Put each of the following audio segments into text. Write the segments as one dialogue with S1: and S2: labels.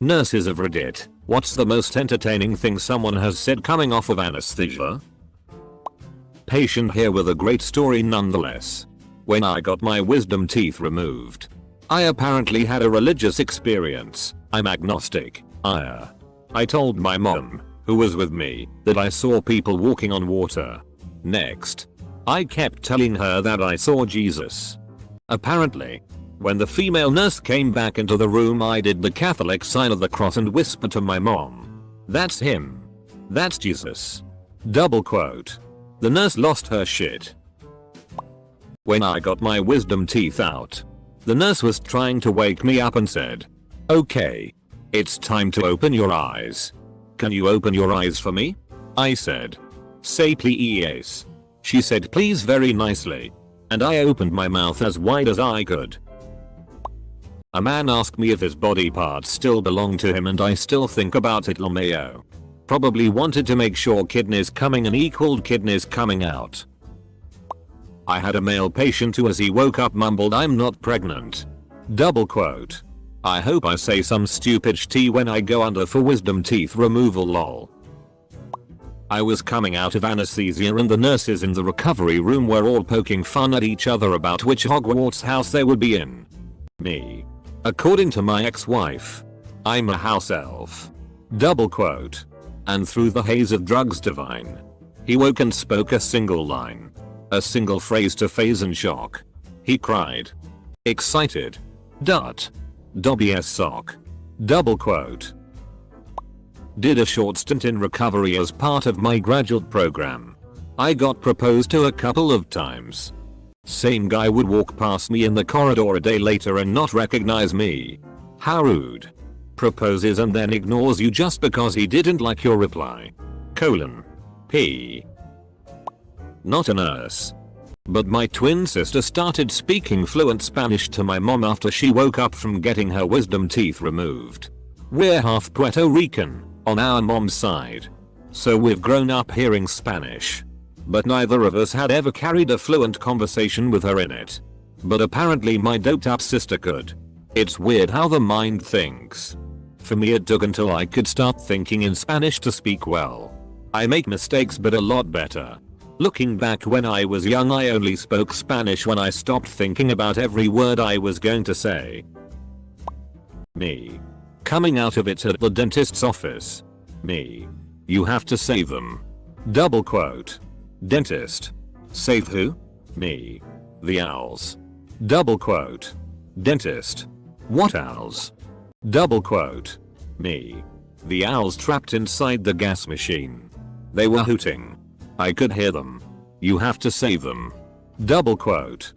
S1: Nurses of Reddit, what's the most entertaining thing someone has said coming off of anesthesia? Patient here with a great story nonetheless. When I got my wisdom teeth removed, I apparently had a religious experience. I'm agnostic. I told my mom, who was with me, that I saw people walking on water. Next, I kept telling her that I saw Jesus. Apparently, when the female nurse came back into the room, I did the Catholic sign of the cross and whispered to my mom, "That's him. That's Jesus." Double quote. The nurse lost her shit. When I got my wisdom teeth out, the nurse was trying to wake me up and said, "Okay, it's time to open your eyes. Can you open your eyes for me?" I said, "Say please." She said please very nicely, and I opened my mouth as wide as I could. A man asked me if his body parts still belong to him, and I still think about it. LMAO. Probably wanted to make sure kidneys coming in equaled kidneys coming out. I had a male patient who as he woke up mumbled, "I'm not pregnant." Double quote. I hope I say some stupid shit when I go under for wisdom teeth removal lol. I was coming out of anesthesia and the nurses in the recovery room were all poking fun at each other about which Hogwarts house they would be in. Me. According to my ex-wife, I'm a house elf. Double quote. And through the haze of drugs divine, he woke and spoke a single line. A single phrase to phase and shock. He cried. Excited. WS sock. Double quote. Did a short stint in recovery as part of my graduate program. I got proposed to a couple of times. Same guy would walk past me in the corridor a day later and not recognize me. How rude. Proposes and then ignores you just because he didn't like your reply. P. Not a nurse. But my twin sister started speaking fluent Spanish to my mom after she woke up from getting her wisdom teeth removed. We're half Puerto Rican on our mom's side, so we've grown up hearing Spanish. But neither of us had ever carried a fluent conversation with her in it. But apparently my doped up sister could. It's weird how the mind thinks. For me it took until I could start thinking in Spanish to speak well. I make mistakes but a lot better. Looking back, when I was young I only spoke Spanish when I stopped thinking about every word I was going to say. Me. Coming out of it at the dentist's office. Me. You have to save them. Double quote. Dentist. Save who? Me. The owls. Double quote. Dentist. What owls? Double quote. Me. The owls trapped inside the gas machine. They were hooting. I could hear them. You have to save them. Double quote.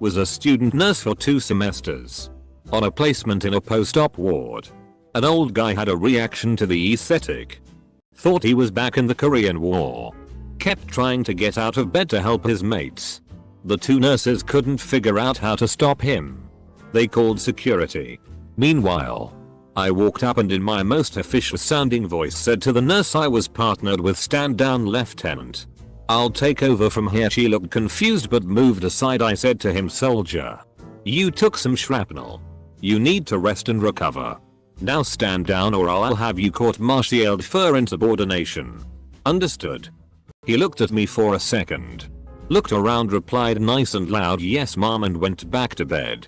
S1: Was a student nurse for 2 semesters. On a placement in a post-op ward. An old guy had a reaction to the aesthetic. Thought he was back in the Korean War. Kept trying to get out of bed to help his mates. The 2 nurses couldn't figure out how to stop him. They called security. Meanwhile, I walked up and in my most official sounding voice said to the nurse I was partnered with, "Stand down, Lieutenant. I'll take over from here." She looked confused but moved aside. I said to him, "Soldier, you took some shrapnel. You need to rest and recover. Now stand down or I'll have you court-martialed for insubordination. Understood?" He looked at me for a second. Looked around, replied nice and loud, "Yes mom," and went back to bed.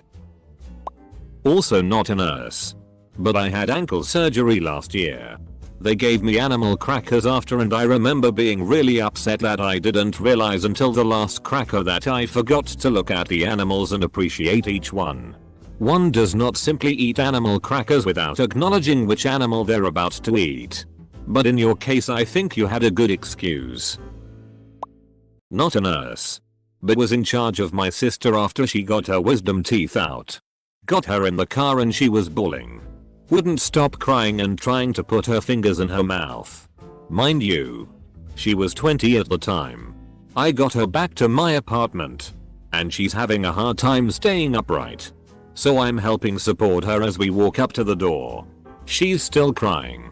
S1: Also not a nurse. But I had ankle surgery last year. They gave me animal crackers after, and I remember being really upset that I didn't realize until the last cracker that I forgot to look at the animals and appreciate each one. One does not simply eat animal crackers without acknowledging which animal they're about to eat. But in your case I think you had a good excuse. Not a nurse. But was in charge of my sister after she got her wisdom teeth out. Got her in the car and she was bawling. Wouldn't stop crying and trying to put her fingers in her mouth. Mind you, she was 20 at the time. I got her back to my apartment. And she's having a hard time staying upright. So I'm helping support her as we walk up to the door. She's still crying.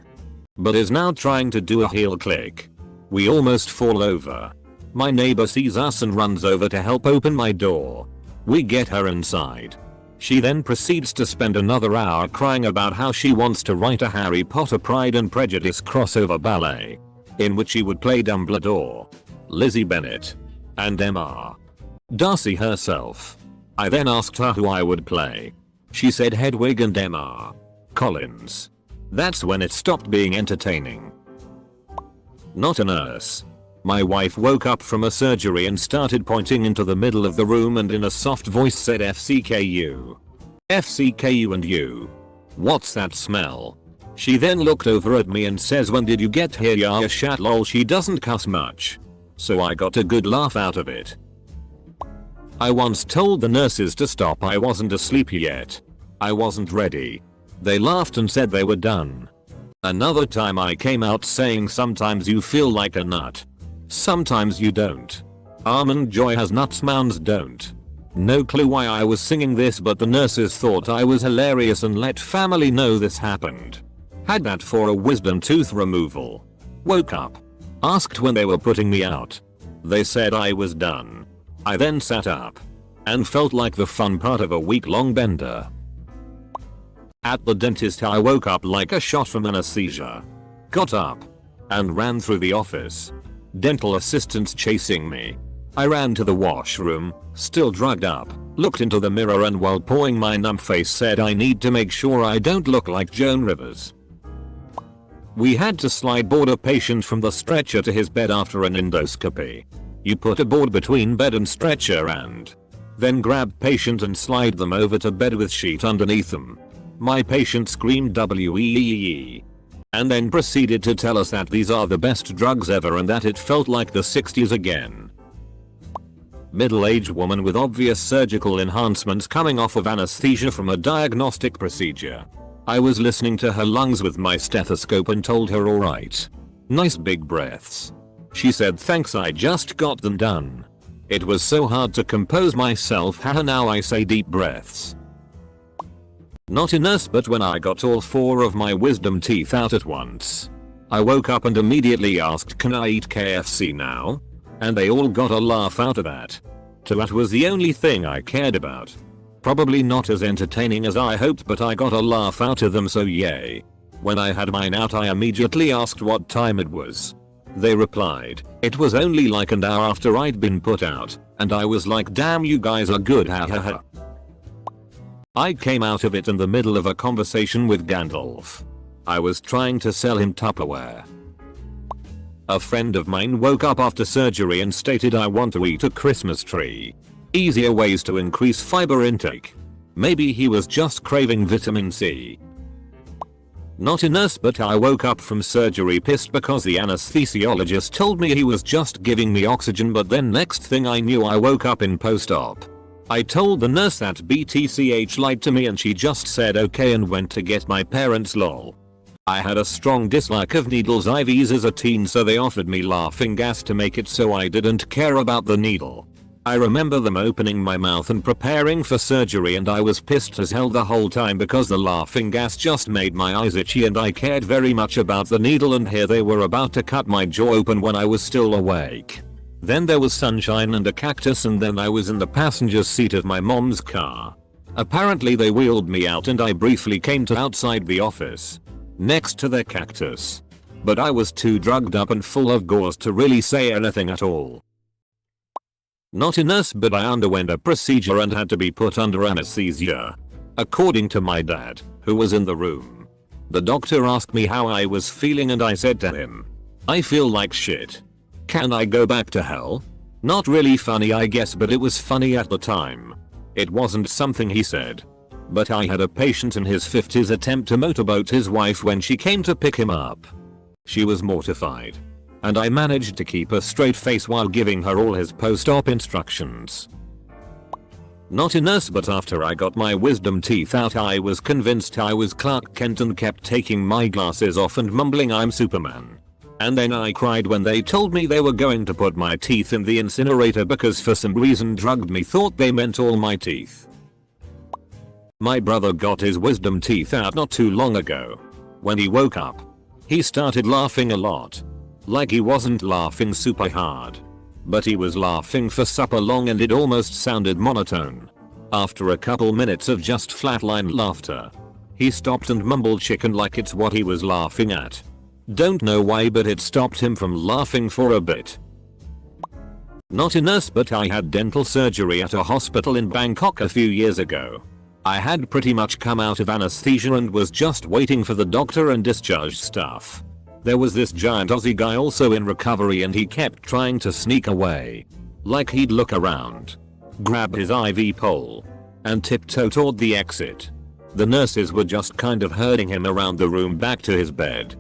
S1: But is now trying to do a heel click. We almost fall over. My neighbor sees us and runs over to help open my door. We get her inside. She then proceeds to spend another hour crying about how she wants to write a Harry Potter Pride and Prejudice crossover ballet, in which she would play Dumbledore, Lizzie Bennet, and Emma Darcy herself. I then asked her who I would play. She said Hedwig and Emma Collins. That's when it stopped being entertaining. Not a nurse. My wife woke up from a surgery and started pointing into the middle of the room and in a soft voice said FCKU. FCKU and you. What's that smell? She then looked over at me and says, when did you get here ya shat lol. She doesn't cuss much, so I got a good laugh out of it. I once told the nurses to stop. I wasn't asleep yet. I wasn't ready. They laughed and said they were done. Another time I came out saying sometimes you feel like a nut. Sometimes you don't. Almond Joy has nuts, mounds don't. No clue why I was singing this, but the nurses thought I was hilarious and let family know this happened. Had that for a wisdom tooth removal. Woke up. Asked when they were putting me out. They said I was done. I then sat up and felt like the fun part of a week-long bender. At the dentist I woke up like a shot from anesthesia. Got up and ran through the office. Dental assistants chasing me. I ran to the washroom, still drugged up, looked into the mirror and while pawing my numb face said I need to make sure I don't look like Joan Rivers. We had to slide board a patient from the stretcher to his bed after an endoscopy. You put a board between bed and stretcher and then grab patient and slide them over to bed with sheet underneath them. My patient screamed WEEE. And then proceeded to tell us that these are the best drugs ever and that it felt like the 60s again. Middle-aged woman with obvious surgical enhancements coming off of anesthesia from a diagnostic procedure. I was listening to her lungs with my stethoscope and told her alright. Nice big breaths. She said thanks, I just got them done. It was so hard to compose myself, haha, now I say deep breaths. Not a nurse, but when I got all 4 of my wisdom teeth out at once, I woke up and immediately asked, can I eat KFC now? And they all got a laugh out of that. So that was the only thing I cared about. Probably not as entertaining as I hoped, but I got a laugh out of them, so yay. When I had mine out I immediately asked what time it was. They replied, it was only like an hour after I'd been put out, and I was like, damn, you guys are good, hahaha. I came out of it in the middle of a conversation with Gandalf. I was trying to sell him Tupperware. A friend of mine woke up after surgery and stated, I want to eat a Christmas tree. Easier ways to increase fiber intake. Maybe he was just craving vitamin C. Not a nurse, but I woke up from surgery pissed because the anesthesiologist told me he was just giving me oxygen, but then next thing I knew I woke up in post-op. I told the nurse that BTCH lied to me and she just said okay and went to get my parents, lol. I had a strong dislike of needles IVs as a teen, so they offered me laughing gas to make it so I didn't care about the needle. I remember them opening my mouth and preparing for surgery and I was pissed as hell the whole time because the laughing gas just made my eyes itchy and I cared very much about the needle, and here they were about to cut my jaw open when I was still awake. Then there was sunshine and a cactus, and then I was in the passenger seat of my mom's car. Apparently they wheeled me out and I briefly came to outside the office, next to their cactus. But I was too drugged up and full of gauze to really say anything at all. Not a nurse, but I underwent a procedure and had to be put under anesthesia. According to my dad, who was in the room. The doctor asked me how I was feeling and I said to him, I feel like shit. Can I go back to hell? Not really funny I guess, but it was funny at the time. It wasn't something he said. But I had a patient in his 50s attempt to motorboat his wife when she came to pick him up. She was mortified. And I managed to keep a straight face while giving her all his post-op instructions. Not a nurse, but after I got my wisdom teeth out I was convinced I was Clark Kent and kept taking my glasses off and mumbling I'm Superman. And then I cried when they told me they were going to put my teeth in the incinerator because for some reason drugged me thought they meant all my teeth. My brother got his wisdom teeth out not too long ago. When he woke up, he started laughing a lot. Like he wasn't laughing super hard, but he was laughing for super long and it almost sounded monotone. After a couple minutes of just flatline laughter, he stopped and mumbled chicken like it's what he was laughing at. Don't know why, but it stopped him from laughing for a bit. Not a nurse, but I had dental surgery at a hospital in Bangkok a few years ago. I had pretty much come out of anesthesia and was just waiting for the doctor and discharge stuff. There was this giant Aussie guy also in recovery, and he kept trying to sneak away. Like he'd look around, grab his IV pole, and tiptoe toward the exit. The nurses were just kind of herding him around the room back to his bed.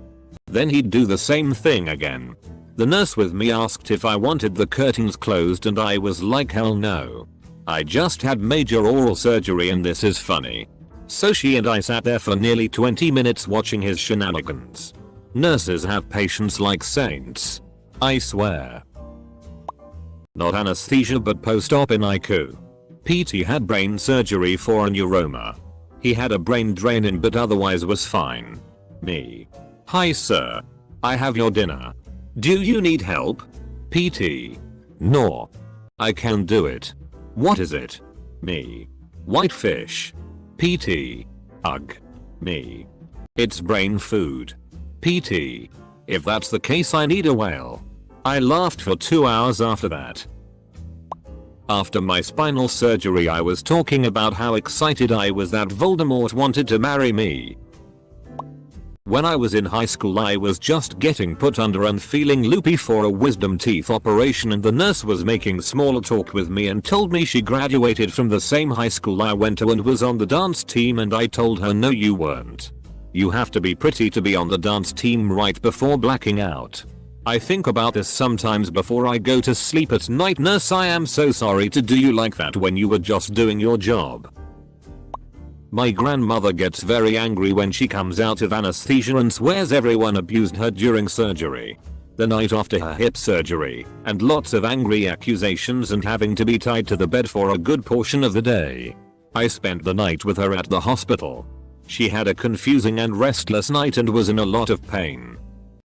S1: Then he'd do the same thing again. The nurse with me asked if I wanted the curtains closed, and I was like, hell no. I just had major oral surgery and this is funny. So she and I sat there for nearly 20 minutes watching his shenanigans. Nurses have patience like saints, I swear. Not anesthesia, but post-op in ICU. PT had brain surgery for a neuroma. He had a brain drain in but otherwise was fine. Me. Hi sir. I have your dinner. Do you need help? PT. No. I can do it. What is it? Me. Whitefish. PT. Ugh. Me. It's brain food. PT. If that's the case, I need a whale. I laughed for 2 hours after that. After my spinal surgery, I was talking about how excited I was that Voldemort wanted to marry me. When I was in high school, I was just getting put under and feeling loopy for a wisdom teeth operation, and the nurse was making small talk with me and told me she graduated from the same high school I went to and was on the dance team, and I told her no, you weren't. You have to be pretty to be on the dance team right before blacking out. I think about this sometimes before I go to sleep at night. Nurse, I am so sorry to do you like that when you were just doing your job. My grandmother gets very angry when she comes out of anesthesia and swears everyone abused her during surgery. The night after her hip surgery, and lots of angry accusations and having to be tied to the bed for a good portion of the day. I spent the night with her at the hospital. She had a confusing and restless night and was in a lot of pain,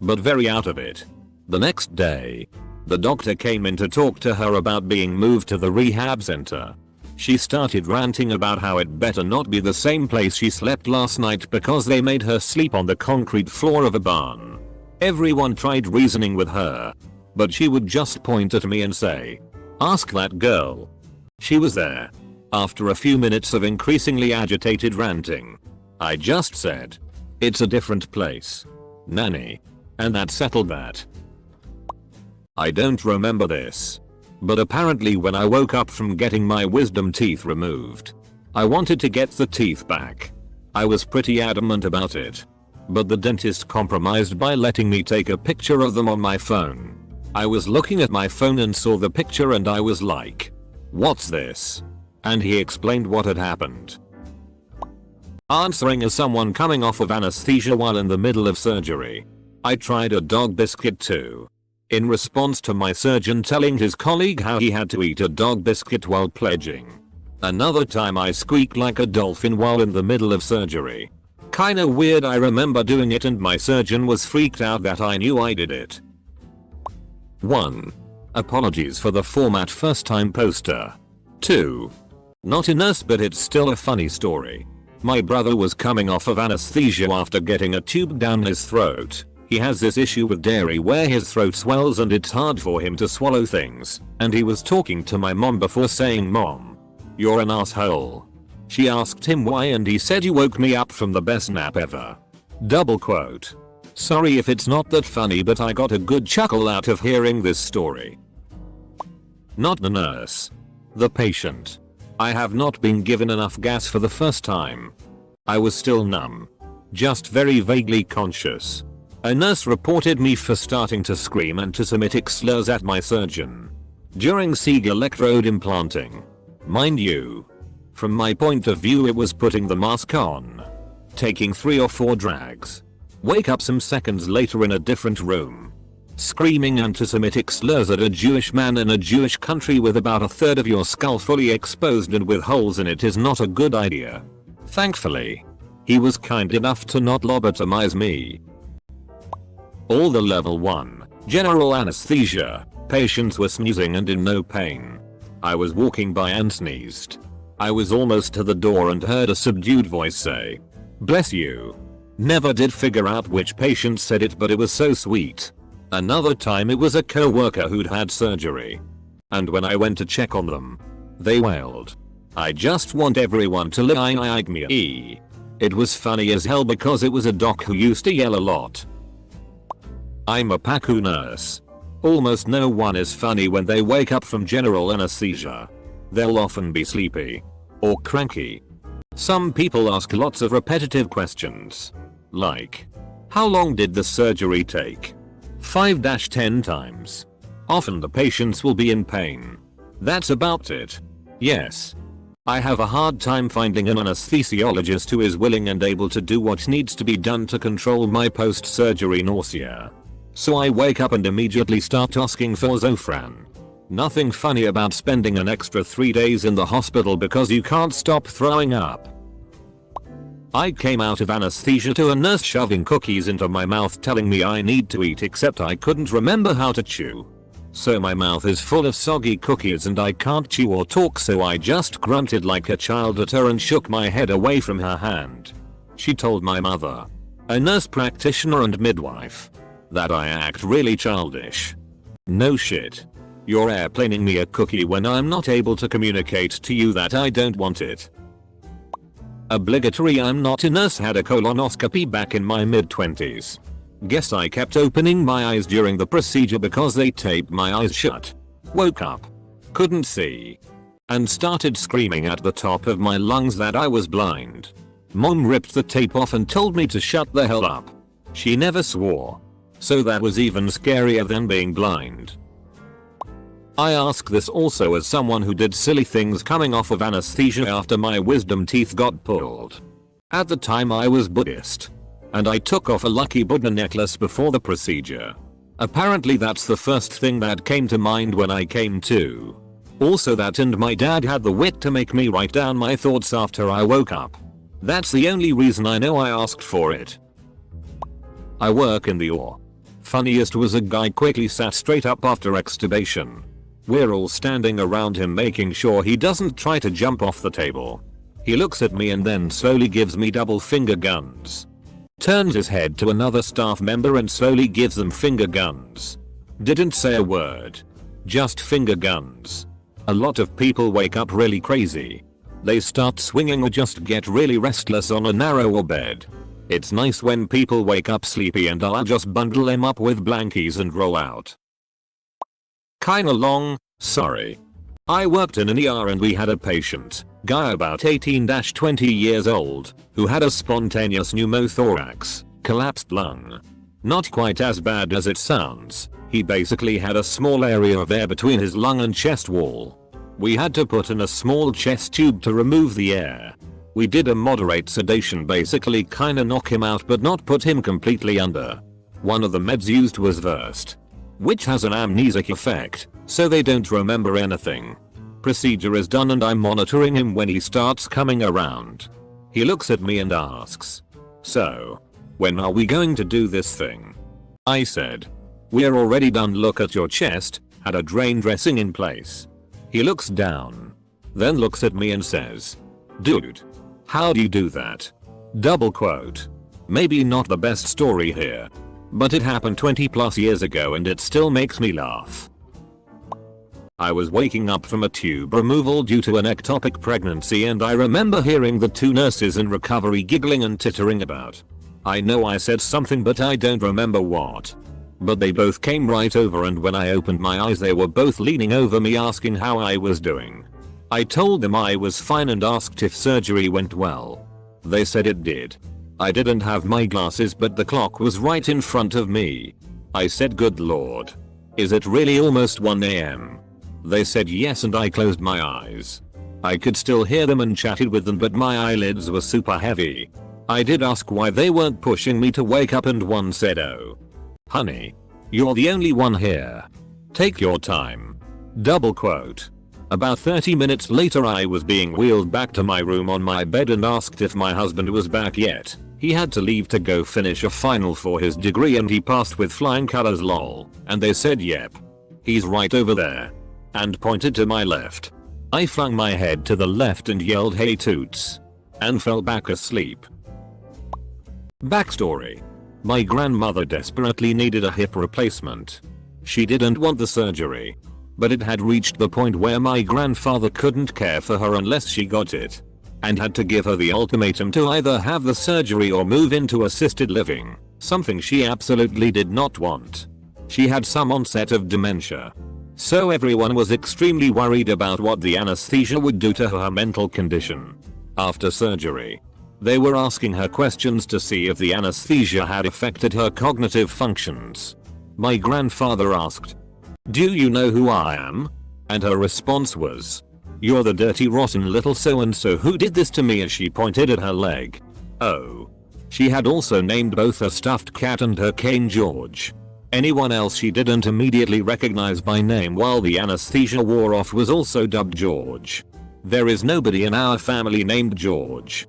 S1: but very out of it. The next day, the doctor came in to talk to her about being moved to the rehab center. She started ranting about how it better not be the same place she slept last night because they made her sleep on the concrete floor of a barn. Everyone tried reasoning with her, but she would just point at me and say, "Ask that girl." She was there. After a few minutes of increasingly agitated ranting, I just said, "It's a different place, Nanny," and that settled that. I don't remember this, but apparently when I woke up from getting my wisdom teeth removed, I wanted to get the teeth back. I was pretty adamant about it, but the dentist compromised by letting me take a picture of them on my phone. I was looking at my phone and saw the picture and I was like, "What's this?" And he explained what had happened. Answering as someone coming off of anesthesia while in the middle of surgery. I tried a dog biscuit too. In response to my surgeon telling his colleague how he had to eat a dog biscuit while pledging. Another time I squeaked like a dolphin while in the middle of surgery. Kinda weird, I remember doing it and my surgeon was freaked out that I knew I did it. 1. Apologies for the format first time poster. 2. Not a nurse, but it's still a funny story. My brother was coming off of anesthesia after getting a tube down his throat. He has this issue with dairy where his throat swells and it's hard for him to swallow things, and he was talking to my mom before saying, "Mom, you're an asshole." She asked him why and he said, "You woke me up from the best nap ever." Double quote. Sorry if it's not that funny, but I got a good chuckle out of hearing this story. Not the nurse. The patient. I have not been given enough gas for the first time. I was still numb. Just very vaguely conscious. A nurse reported me for starting to scream anti-Semitic slurs at my surgeon during SIG electrode implanting. Mind you, from my point of view it was putting the mask on, taking 3 or 4 drags, wake up some seconds later in a different room, screaming anti-Semitic slurs at a Jewish man in a Jewish country with about a third of your skull fully exposed and with holes in it is not a good idea. Thankfully, he was kind enough to not lobotomize me. All the level 1, general anesthesia, patients were sneezing and in no pain. I was walking by and sneezed. I was almost to the door and heard a subdued voice say, "Bless you." Never did figure out which patient said it, but it was so sweet. Another time it was a co-worker who'd had surgery. And when I went to check on them, they wailed, "I just want everyone to like me." It was funny as hell because it was a doc who used to yell a lot. I'm a PACU nurse. Almost no one is funny when they wake up from general anesthesia. They'll often be sleepy or cranky. Some people ask lots of repetitive questions. Like, how long did the surgery take? 5-10 times. Often the patients will be in pain. That's about it. Yes. I have a hard time finding an anesthesiologist who is willing and able to do what needs to be done to control my post-surgery nausea. So I wake up and immediately start asking for Zofran. Nothing funny about spending an extra 3 days in the hospital because you can't stop throwing up. I came out of anesthesia to a nurse shoving cookies into my mouth telling me I need to eat, except I couldn't remember how to chew. So my mouth is full of soggy cookies and I can't chew or talk, so I just grunted like a child at her and shook my head away from her hand. She told my mother, a nurse practitioner and midwife, that I act really childish. No shit. You're airplaning me a cookie when I'm not able to communicate to you that I don't want it. Obligatory I'm not a nurse had a colonoscopy back in my mid-20s. Guess I kept opening my eyes during the procedure because they taped my eyes shut. Woke up. Couldn't see. And started screaming at the top of my lungs that I was blind. Mom ripped the tape off and told me to shut the hell up. She never swore. So that was even scarier than being blind. I ask this also as someone who did silly things coming off of anesthesia after my wisdom teeth got pulled. At the time I was Buddhist. And I took off a lucky Buddha necklace before the procedure. Apparently that's the first thing that came to mind when I came to. Also that, and my dad had the wit to make me write down my thoughts after I woke up. That's the only reason I know I asked for it. I work in the OR. Funniest was a guy quickly sat straight up after extubation. We're all standing around him making sure he doesn't try to jump off the table. He looks at me and then slowly gives me double finger guns. Turns his head to another staff member and slowly gives them finger guns. Didn't say a word. Just finger guns. A lot of people wake up really crazy. They start swinging or just get really restless on a narrower bed. It's nice when people wake up sleepy and I'll just bundle them up with blankies and roll out. Kinda long, sorry. I worked in an ER and we had a patient, guy about 18-20 years old, who had a spontaneous pneumothorax, collapsed lung. Not quite as bad as it sounds. He basically had a small area of air between his lung and chest wall. We had to put in a small chest tube to remove the air. We did a moderate sedation, basically kinda knock him out but not put him completely under. One of the meds used was Versed, which has an amnesic effect, so they don't remember anything. Procedure is done and I'm monitoring him when he starts coming around. He looks at me and asks, "So, when are we going to do this thing?" I said, "We're already done. Look at your chest, had a drain dressing in place." He looks down, then looks at me and says, "Dude, how do you do that?" Double quote. Maybe not the best story here, but it happened 20+ years ago and it still makes me laugh. I was waking up from a tube removal due to an ectopic pregnancy and I remember hearing the two nurses in recovery giggling and tittering about. I know I said something but I don't remember what. But they both came right over and when I opened my eyes they were both leaning over me asking how I was doing. I told them I was fine and asked if surgery went well. They said it did. I didn't have my glasses but the clock was right in front of me. I said, "Good lord. Is it really almost 1 AM? They said yes and I closed my eyes. I could still hear them and chatted with them but my eyelids were super heavy. I did ask why they weren't pushing me to wake up and one said, "Oh, honey, you're the only one here. Take your time." Double quote. About 30 minutes later I was being wheeled back to my room on my bed and asked if my husband was back yet. He had to leave to go finish a final for his degree and he passed with flying colors lol. And they said, "Yep. He's right over there." And pointed to my left. I flung my head to the left and yelled "Hey Toots!" and fell back asleep. Backstory. My grandmother desperately needed a hip replacement. She didn't want the surgery, but it had reached the point where my grandfather couldn't care for her unless she got it, and had to give her the ultimatum to either have the surgery or move into assisted living, something she absolutely did not want. She had some onset of dementia, so everyone was extremely worried about what the anesthesia would do to her mental condition. After surgery, they were asking her questions to see if the anesthesia had affected her cognitive functions. My grandfather asked, "Do you know who I am?" And her response was, "You're the dirty rotten little so and so who did this to me," as she pointed at her leg. Oh. She had also named both her stuffed cat and her cane George. Anyone else she didn't immediately recognize by name while the anesthesia wore off was also dubbed George. There is nobody in our family named George.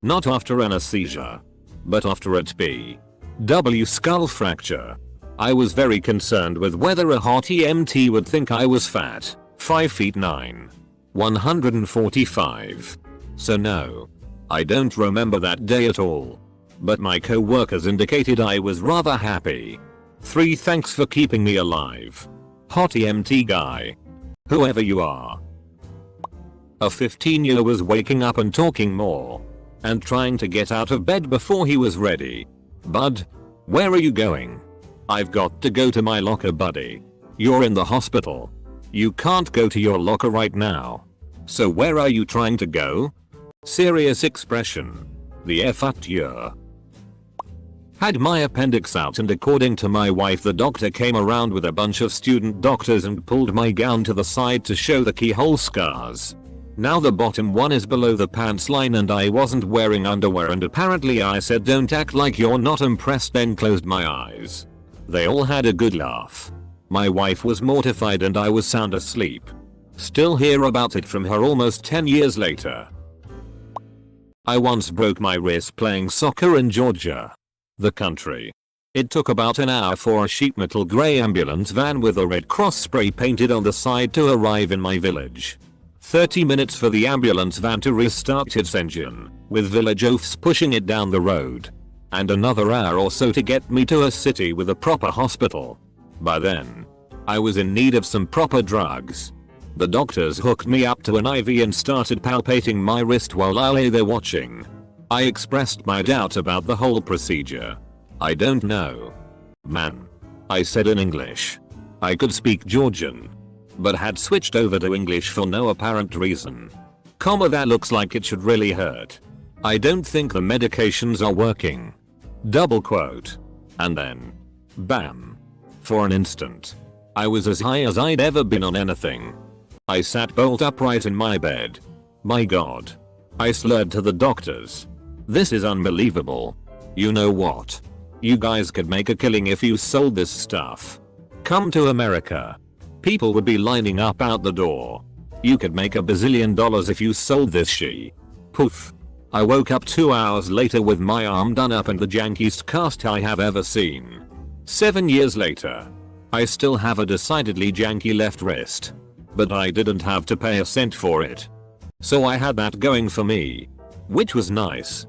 S1: Not after anesthesia, but after a TB/W skull fracture. I was very concerned with whether a hot EMT would think I was fat, 5 feet 9, 145. So no, I don't remember that day at all. But my co-workers indicated I was rather happy. 3 Thanks for keeping me alive. Hot EMT guy. Whoever you are. A 15-year was waking up and talking more, and trying to get out of bed before he was ready. "Bud, where are you going?" "I've got to go to my locker, buddy." "You're in the hospital. You can't go to your locker right now." "So where are you trying to go?" Serious expression. The F at you. Had my appendix out, and according to my wife the doctor came around with a bunch of student doctors and pulled my gown to the side to show the keyhole scars. Now the bottom one is below the pants line and I wasn't wearing underwear, and apparently I said "Don't act like you're not impressed," then closed my eyes. They all had a good laugh. My wife was mortified and I was sound asleep. Still hear about it from her almost 10 years later. I once broke my wrist playing soccer in Georgia, the country. It took about an hour for a sheet metal grey ambulance van with a Red Cross spray painted on the side to arrive in my village. 30 minutes for the ambulance van to restart its engine, with village oafs pushing it down the road. And another hour or so to get me to a city with a proper hospital. By then, I was in need of some proper drugs. The doctors hooked me up to an IV and started palpating my wrist while I lay there watching. I expressed my doubt about the whole procedure. "I don't know, man," I said in English. I could speak Georgian, but had switched over to English for no apparent reason. "That looks like it should really hurt. I don't think the medications are working." Double quote. And then, bam. For an instant, I was as high as I'd ever been on anything. I sat bolt upright in my bed. My god. I slurred to the doctors. "This is unbelievable. You know what? You guys could make a killing if you sold this stuff. Come to America. People would be lining up out the door. You could make $1 bazillion if you sold this shit." Poof. I woke up 2 hours later with my arm done up and the jankiest cast I have ever seen. 7 years later, I still have a decidedly janky left wrist. But I didn't have to pay a cent for it. So I had that going for me, which was nice.